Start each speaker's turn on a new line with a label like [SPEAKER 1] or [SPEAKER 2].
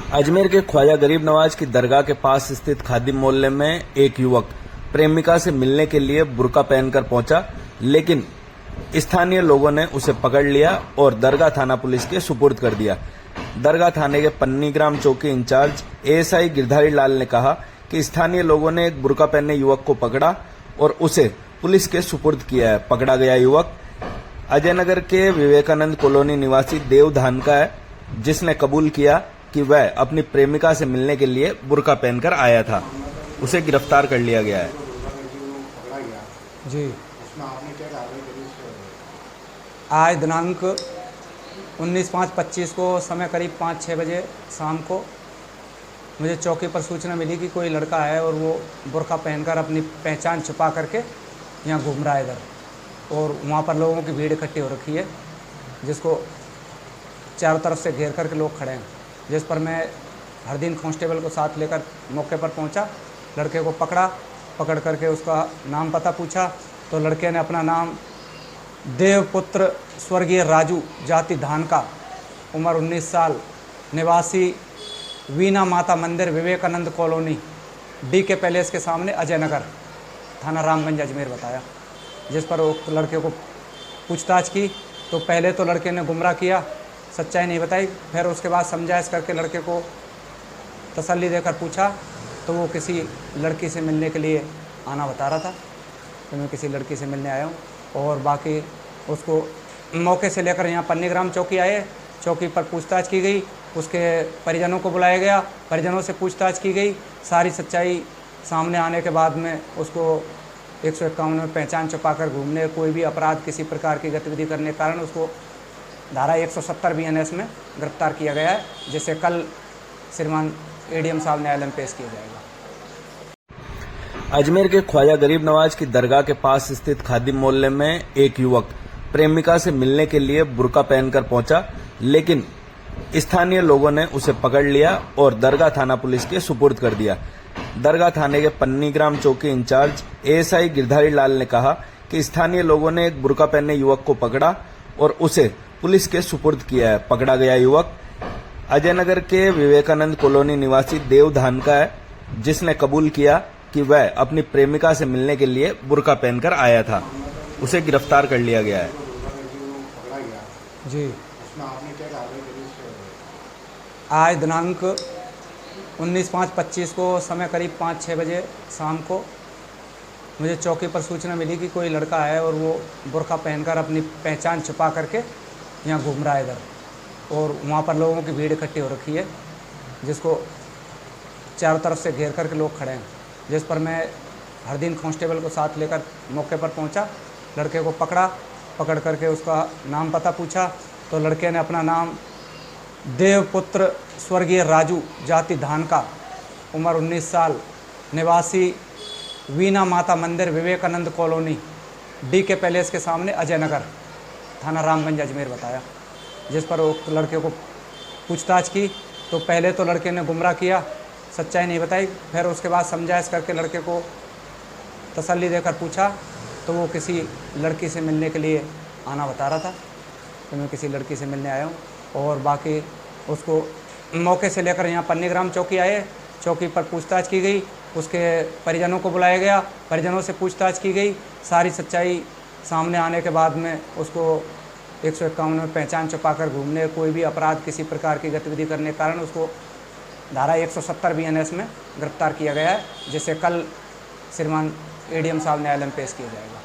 [SPEAKER 1] अजमेर के ख्वाजा गरीब नवाज की दरगाह के पास स्थित खादिम मोहल्ले में एक युवक प्रेमिका से मिलने के लिए बुर्का पहनकर पहुंचा, लेकिन स्थानीय लोगों ने उसे पकड़ लिया और दरगाह थाना पुलिस के सुपुर्द कर दिया। दरगाह थाने के पन्नीग्राम चौकी इंचार्ज एएसआई गिरधारी लाल ने कहा कि स्थानीय लोगों ने एक बुर्का पहने युवक को पकड़ा और उसे पुलिस के सुपुर्द किया है। पकड़ा गया युवक अजयनगर के विवेकानंद कॉलोनी निवासी देव धान का है, जिसने कबूल किया कि वह अपनी प्रेमिका से मिलने के लिए बुर्का पहनकर आया था। उसे गिरफ्तार कर लिया गया है।
[SPEAKER 2] जी, आज दिनांक 19/5/25 को समय करीब 5-6 बजे शाम को मुझे चौकी पर सूचना मिली कि कोई लड़का है और वो बुर्का पहनकर अपनी पहचान छुपा करके यहाँ घूम रहा है इधर, और वहाँ पर लोगों की भीड़ इकट्ठी हो रखी है, जिसको चारों तरफ से घेर करके लोग खड़े हैं। जिस पर मैं हर दिन कांस्टेबल को साथ लेकर मौके पर पहुंचा, लड़के को पकड़ करके उसका नाम पता पूछा, तो लड़के ने अपना नाम देवपुत्र स्वर्गीय राजू, जाति धान का, उम्र 19 साल, निवासी वीना माता मंदिर विवेकानंद कॉलोनी DK पैलेस के सामने अजयनगर, थाना रामगंज अजमेर बताया। जिस पर वो लड़के को पूछताछ की तो पहले तो लड़के ने गुमराह किया, सच्चाई नहीं बताई। फिर उसके बाद समझाइश करके लड़के को तसल्ली देकर पूछा तो वो किसी लड़की से मिलने के लिए आना बता रहा था। तो मैं किसी लड़की से मिलने आया हूँ, और बाकी उसको मौके से लेकर यहाँ पन्नीग्राम चौकी आए। चौकी पर पूछताछ की गई, उसके परिजनों को बुलाया गया, परिजनों से पूछताछ की गई। सारी सच्चाई सामने आने के बाद में उसको 151 में पहचान छुपाकर घूमने, कोई भी अपराध किसी प्रकार की गतिविधि करने के कारण उसको धारा 170 BNS में गिरफ्तार किया गया है, जिसे कल श्रीमान ADM साहब न्यायालय में पेश किया जाएगा।
[SPEAKER 1] अजमेर के ख्वाजा गरीब नवाज की दरगाह के पास स्थित खादिम मोहल्ले में एक युवक प्रेमिका से मिलने के लिए बुर्का पहनकर पहुंचा, लेकिन स्थानीय लोगों ने उसे पकड़ लिया और दरगाह थाना पुलिस के सुपुर्द कर दिया। दरगाह थाने के पन्नीग्राम चौकी इंचार्ज एएसआई गिरधारी लाल ने कहा कि स्थानीय लोगों ने एक बुर्का पहने युवक को पकड़ा और उसे पुलिस के सुपुर्द किया है। पकड़ा गया युवक अजयनगर के विवेकानंद कॉलोनी निवासी देव धान का है, जिसने कबूल किया कि वह अपनी प्रेमिका से मिलने के लिए बुर्का पहनकर आया था। उसे गिरफ्तार कर लिया गया है।
[SPEAKER 2] जी, आज दिनांक 19/5/25 को समय करीब 5-6 बजे शाम को मुझे चौकी पर सूचना मिली कि कोई लड़का है और वो बुर्का पहनकर अपनी पहचान छुपा करके यहाँ घूम रहा है इधर, और वहाँ पर लोगों की भीड़ इकट्ठी हो रखी है, जिसको चारों तरफ से घेर करके लोग खड़े हैं। जिस पर मैं हर दिन कांस्टेबल को साथ लेकर मौके पर पहुंचा, लड़के को पकड़ करके उसका नाम पता पूछा, तो लड़के ने अपना नाम देवपुत्र स्वर्गीय राजू, जाति धान का, उम्र 19 साल, निवासी वीना माता मंदिर विवेकानंद कॉलोनी DK पैलेस के सामने अजयनगर, थाना रामगंज अजमेर बताया। जिस पर वो लड़के को पूछताछ की तो पहले तो लड़के ने गुमराह किया, सच्चाई नहीं बताई। फिर उसके बाद समझाइश करके लड़के को तसल्ली देकर पूछा तो वो किसी लड़की से मिलने के लिए आना बता रहा था। तो मैं किसी लड़की से मिलने आया हूँ, और बाकी उसको मौके से लेकर यहाँ पन्नीग्राम चौकी आए। चौकी पर पूछताछ की गई, उसके परिजनों को बुलाया गया, परिजनों से पूछताछ की गई। सारी सच्चाई सामने आने के बाद में उसको 151 में पहचान छुपाकर घूमने, कोई भी अपराध किसी प्रकार की गतिविधि करने के कारण उसको धारा 170 BNS में गिरफ्तार किया गया है, जिसे कल श्रीमान ADM साहब न्यायालय में पेश किया जाएगा।